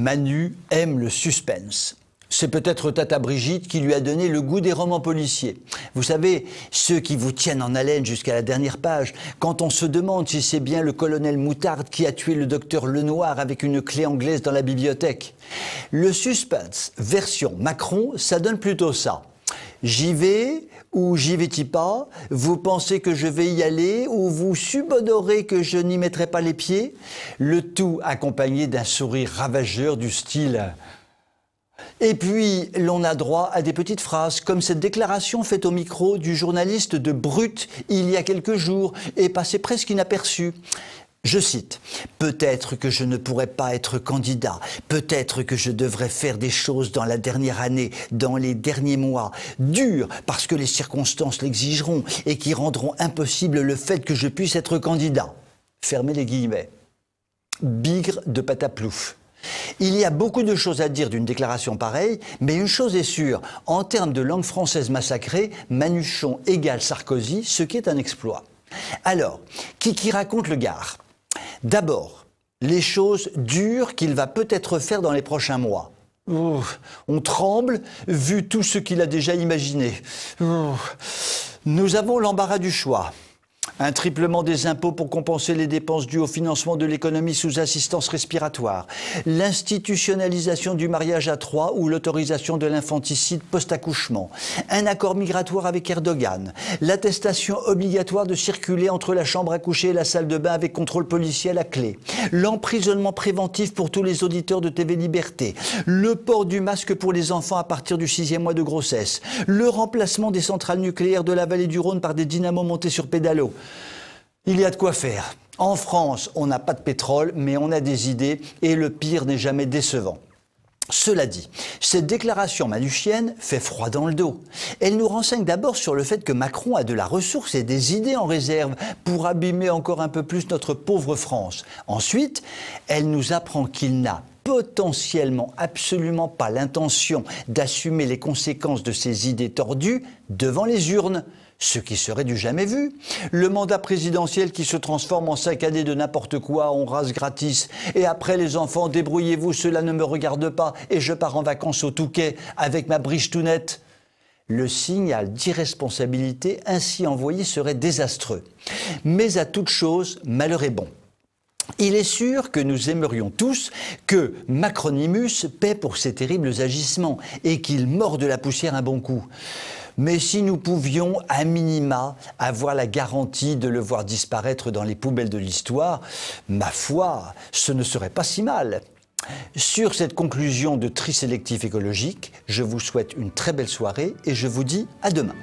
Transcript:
Manu aime le suspense. C'est peut-être Tata Brigitte qui lui a donné le goût des romans policiers. Vous savez, ceux qui vous tiennent en haleine jusqu'à la dernière page, quand on se demande si c'est bien le colonel Moutarde qui a tué le docteur Lenoir avec une clé anglaise dans la bibliothèque. Le suspense version Macron, ça donne plutôt ça. J'y vais ou j'y vais-y pas? Vous pensez que je vais y aller ou vous subodorez que je n'y mettrai pas les pieds? Le tout accompagné d'un sourire ravageur du style... Et puis, l'on a droit à des petites phrases, comme cette déclaration faite au micro du journaliste de Brut il y a quelques jours et passée presque inaperçue. Je cite, « Peut-être que je ne pourrais pas être candidat, peut-être que je devrais faire des choses dans la dernière année, dans les derniers mois, dures parce que les circonstances l'exigeront et qui rendront impossible le fait que je puisse être candidat. » Fermez les guillemets. Bigre de Pataplouf. Il y a beaucoup de choses à dire d'une déclaration pareille, mais une chose est sûre, en termes de langue française massacrée, Manuchon égale Sarkozy, ce qui est un exploit. Alors, qui raconte le Gard? D'abord, les choses dures qu'il va peut-être faire dans les prochains mois. On tremble, vu tout ce qu'il a déjà imaginé. Nous avons l'embarras du choix. Un triplement des impôts pour compenser les dépenses dues au financement de l'économie sous assistance respiratoire. L'institutionnalisation du mariage à trois ou l'autorisation de l'infanticide post-accouchement. Un accord migratoire avec Erdogan. L'attestation obligatoire de circuler entre la chambre à coucher et la salle de bain avec contrôle policier à la clé. L'emprisonnement préventif pour tous les auditeurs de TV Liberté. Le port du masque pour les enfants à partir du 6e mois de grossesse. Le remplacement des centrales nucléaires de la vallée du Rhône par des dynamos montés sur pédalo. Il y a de quoi faire. En France, on n'a pas de pétrole, mais on a des idées et le pire n'est jamais décevant. Cela dit, cette déclaration manuchienne fait froid dans le dos. Elle nous renseigne d'abord sur le fait que Macron a de la ressource et des idées en réserve pour abîmer encore un peu plus notre pauvre France. Ensuite, elle nous apprend qu'il n'a potentiellement absolument pas l'intention d'assumer les conséquences de ses idées tordues devant les urnes. Ce qui serait du jamais vu. Le mandat présidentiel qui se transforme en 5 années de n'importe quoi, on rase gratis. Et après les enfants, débrouillez-vous, cela ne me regarde pas. Et je pars en vacances au Touquet avec ma briche-tounette. Le signal d'irresponsabilité ainsi envoyé serait désastreux. Mais à toute chose, malheur est bon. Il est sûr que nous aimerions tous que Macronimus paie pour ses terribles agissements et qu'il morde la poussière un bon coup. Mais si nous pouvions, à minima, avoir la garantie de le voir disparaître dans les poubelles de l'histoire, ma foi, ce ne serait pas si mal. Sur cette conclusion de tri sélectif écologique, je vous souhaite une très belle soirée et je vous dis à demain.